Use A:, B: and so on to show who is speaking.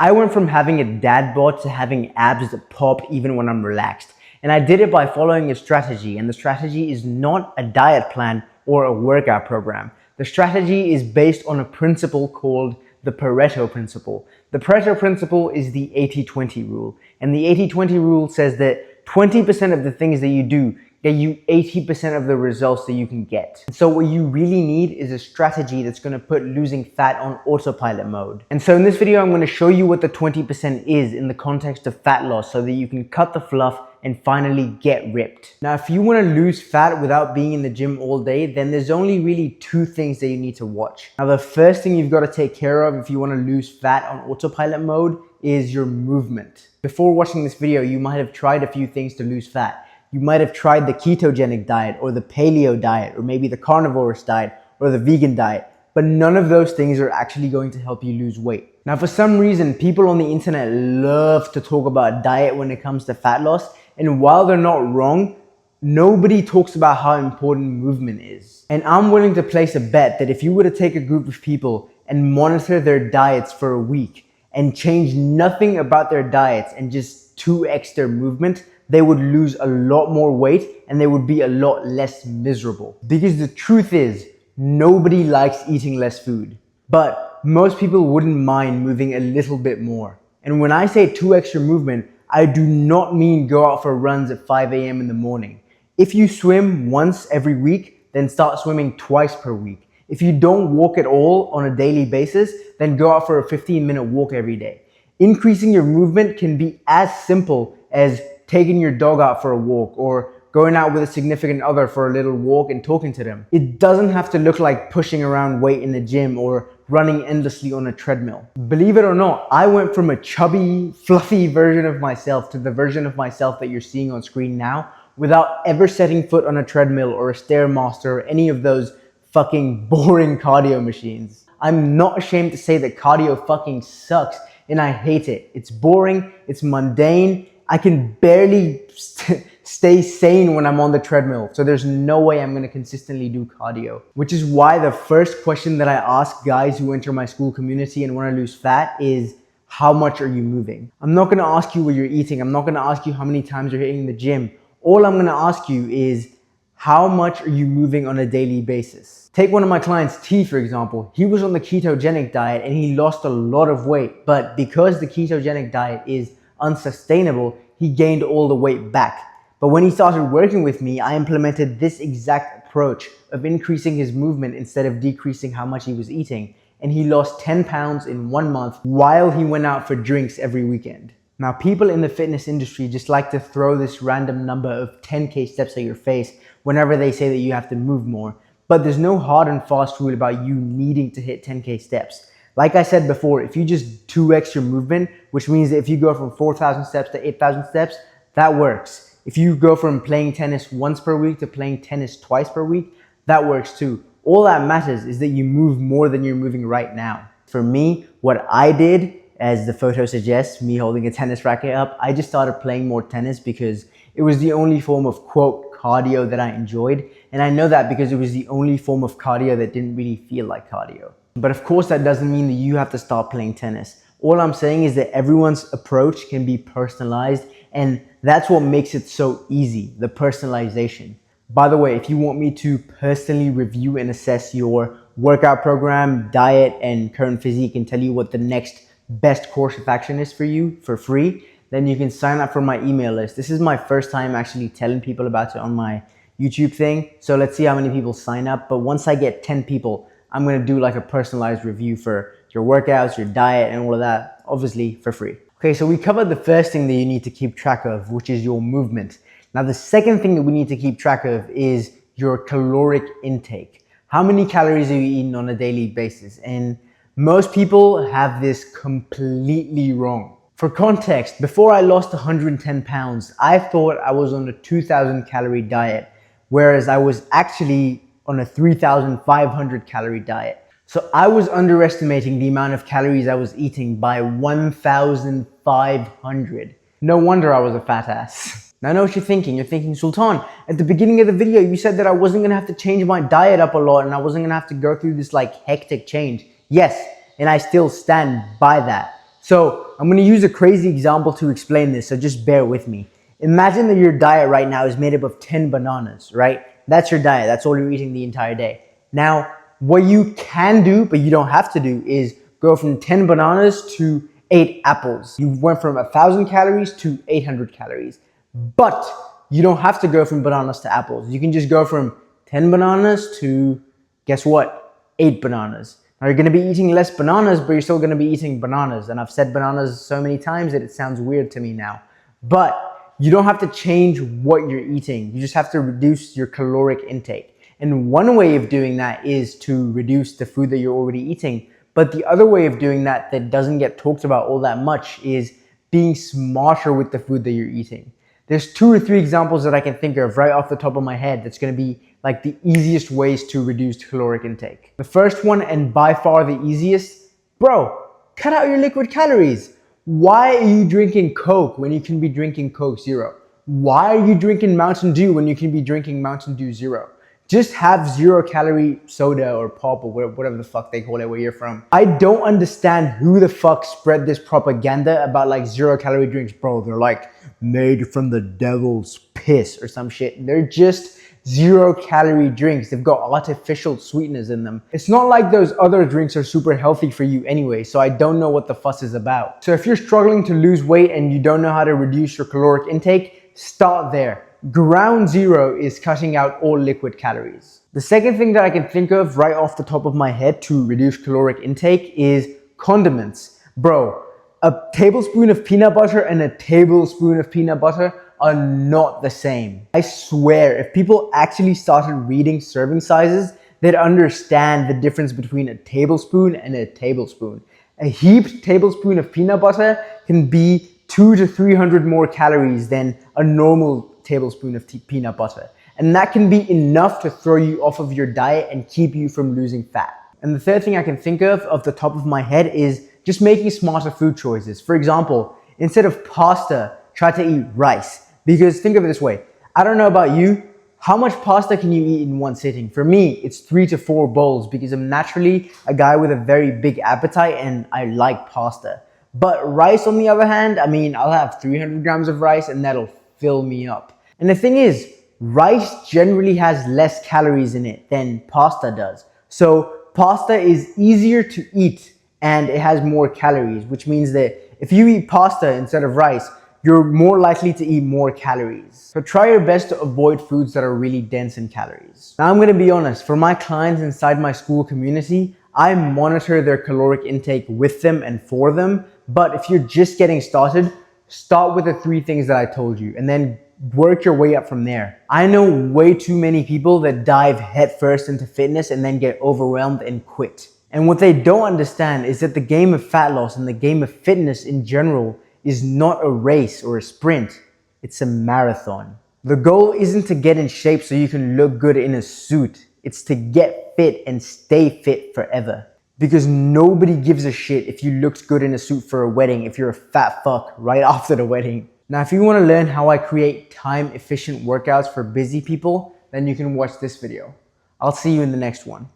A: I went from having a dad bod to having abs that pop even when I'm relaxed. And I did it by following a strategy, and the strategy is not a diet plan or a workout program. The strategy is based on a principle called the Pareto principle. The Pareto principle is the 80-20 rule. And the 80-20 rule says that 20% of the things that you do get you 80% of the results that you can get. So what you really need is a strategy that's gonna put losing fat on autopilot mode. And so in this video, I'm gonna show you what the 20% is in the context of fat loss so that you can cut the fluff and finally get ripped. Now, if you wanna lose fat without being in the gym all day, then there's only really two things that you need to watch. Now, the first thing you've gotta take care of if you wanna lose fat on autopilot mode is your movement. Before watching this video, you might have tried a few things to lose fat. You might have tried the ketogenic diet or the paleo diet or maybe the carnivorous diet or the vegan diet, but none of those things are actually going to help you lose weight. Now, for some reason, people on the internet love to talk about diet when it comes to fat loss, and while they're not wrong, nobody talks about how important movement is. And I'm willing to place a bet that if you were to take a group of people and monitor their diets for a week and change nothing about their diets and just 2x their movement, they would lose a lot more weight and they would be a lot less miserable. Because the truth is, nobody likes eating less food, but most people wouldn't mind moving a little bit more. And when I say 2x your movement, I do not mean go out for runs at 5 a.m. in the morning. If you swim once every week, then start swimming twice per week. If you don't walk at all on a daily basis, then go out for a 15-minute walk every day. Increasing your movement can be as simple as taking your dog out for a walk or going out with a significant other for a little walk and talking to them. It doesn't have to look like pushing around weight in the gym or running endlessly on a treadmill. Believe it or not, I went from a chubby, fluffy version of myself to the version of myself that you're seeing on screen now without ever setting foot on a treadmill or a Stairmaster or any of those fucking boring cardio machines. I'm not ashamed to say that cardio fucking sucks and I hate it. It's boring, it's mundane, I can barely stay sane when I'm on the treadmill. So there's no way I'm gonna consistently do cardio. Which is why the first question that I ask guys who enter my school community and wanna lose fat is, how much are you moving? I'm not gonna ask you what you're eating. I'm not gonna ask you how many times you're hitting the gym. All I'm gonna ask you is, how much are you moving on a daily basis? Take one of my clients, T, for example. He was on the ketogenic diet and he lost a lot of weight, but because the ketogenic diet is unsustainable, he gained all the weight back. But when he started working with me, I implemented this exact approach of increasing his movement instead of decreasing how much he was eating. And he lost 10 pounds in 1 month while he went out for drinks every weekend. Now, people in the fitness industry just like to throw this random number of 10K steps at your face whenever they say that you have to move more. But there's no hard and fast rule about you needing to hit 10K steps. Like I said before, if you just 2x your movement, which means that if you go from 4,000 steps to 8,000 steps, that works. If you go from playing tennis once per week to playing tennis twice per week, that works too. All that matters is that you move more than you're moving right now. For me, what I did, as the photo suggests, me holding a tennis racket up, I just started playing more tennis because it was the only form of, quote, cardio that I enjoyed. And I know that because it was the only form of cardio that didn't really feel like cardio. But of course, that doesn't mean that you have to start playing tennis. All I'm saying is that everyone's approach can be personalized, and that's what makes it so easy, the personalization. By the way, if you want me to personally review and assess your workout program, diet, and current physique and tell you what the next best course of action is for you for free, then you can sign up for my email list. This is my first time actually telling people about it on my YouTube thing. So let's see how many people sign up. But once I get 10 people, I'm gonna do like a personalized review for your workouts, your diet, and all of that, obviously for free. Okay, so we covered the first thing that you need to keep track of, which is your movement. Now, the second thing that we need to keep track of is your caloric intake. How many calories are you eating on a daily basis? And most people have this completely wrong. For context, before I lost 110 pounds, I thought I was on a 2,000 calorie diet, whereas I was actually on a 3,500 calorie diet. So I was underestimating the amount of calories I was eating by 1,500. No wonder I was a fat ass. Now I know what you're thinking. You're thinking, Sultan, at the beginning of the video, you said that I wasn't gonna have to change my diet up a lot and I wasn't gonna have to go through this like hectic change. Yes, and I still stand by that. So I'm going to use a crazy example to explain this, so just bear with me. Imagine that your diet right now is made up of 10 bananas, right? That's your diet. That's all you're eating the entire day. Now, what you can do, but you don't have to do, is go from 10 bananas to 8 apples. You went from 1,000 calories to 800 calories. But you don't have to go from bananas to apples. You can just go from 10 bananas to, guess what? 8 bananas. Now you're gonna be eating less bananas, but you're still gonna be eating bananas. And I've said bananas so many times that it sounds weird to me now. But you don't have to change what you're eating. You just have to reduce your caloric intake. And one way of doing that is to reduce the food that you're already eating. But the other way of doing that doesn't get talked about all that much is being smarter with the food that you're eating. There's 2 or 3 examples that I can think of right off the top of my head that's going to be like the easiest ways to reduce caloric intake. The first one, and by far the easiest, bro, cut out your liquid calories. Why are you drinking Coke when you can be drinking Coke Zero? Why are you drinking Mountain Dew when you can be drinking Mountain Dew Zero? Just have 0-calorie soda or pop or whatever the fuck they call it where you're from. I don't understand who the fuck spread this propaganda about like 0-calorie drinks. Bro, they're like made from the devil's piss or some shit. They're just 0-calorie drinks. They've got artificial sweeteners in them. It's not like those other drinks are super healthy for you anyway, so I don't know what the fuss is about. So if you're struggling to lose weight and you don't know how to reduce your caloric intake, start there. Ground zero is cutting out all liquid calories. The second thing that I can think of right off the top of my head to reduce caloric intake is condiments. Bro, a tablespoon of peanut butter and a tablespoon of peanut butter are not the same. I swear, if people actually started reading serving sizes, they'd understand the difference between a tablespoon and a tablespoon. A heaped tablespoon of peanut butter can be 200 to 300 more calories than a normal tablespoon of peanut butter. And that can be enough to throw you off of your diet and keep you from losing fat. And the third thing I can think of off the top of my head is just making smarter food choices. For example, instead of pasta, try to eat rice. Because think of it this way, I don't know about you, how much pasta can you eat in one sitting? For me, it's 3 to 4 bowls because I'm naturally a guy with a very big appetite and I like pasta. But rice on the other hand, I mean, I'll have 300 grams of rice and that'll fill me up. And the thing is, rice generally has less calories in it than pasta does. So pasta is easier to eat and it has more calories, which means that if you eat pasta instead of rice, you're more likely to eat more calories. So try your best to avoid foods that are really dense in calories. Now I'm gonna be honest, for my clients inside my school community, I monitor their caloric intake with them and for them. But if you're just getting started, start with the 3 things that I told you and then work your way up from there. I know way too many people that dive headfirst into fitness and then get overwhelmed and quit. And what they don't understand is that the game of fat loss and the game of fitness in general is not a race or a sprint. It's a marathon. The goal isn't to get in shape so you can look good in a suit. It's to get fit and stay fit forever. Because nobody gives a shit if you looked good in a suit for a wedding if you're a fat fuck right after the wedding. Now, if you want to learn how I create time-efficient workouts for busy people, then you can watch this video. I'll see you in the next one.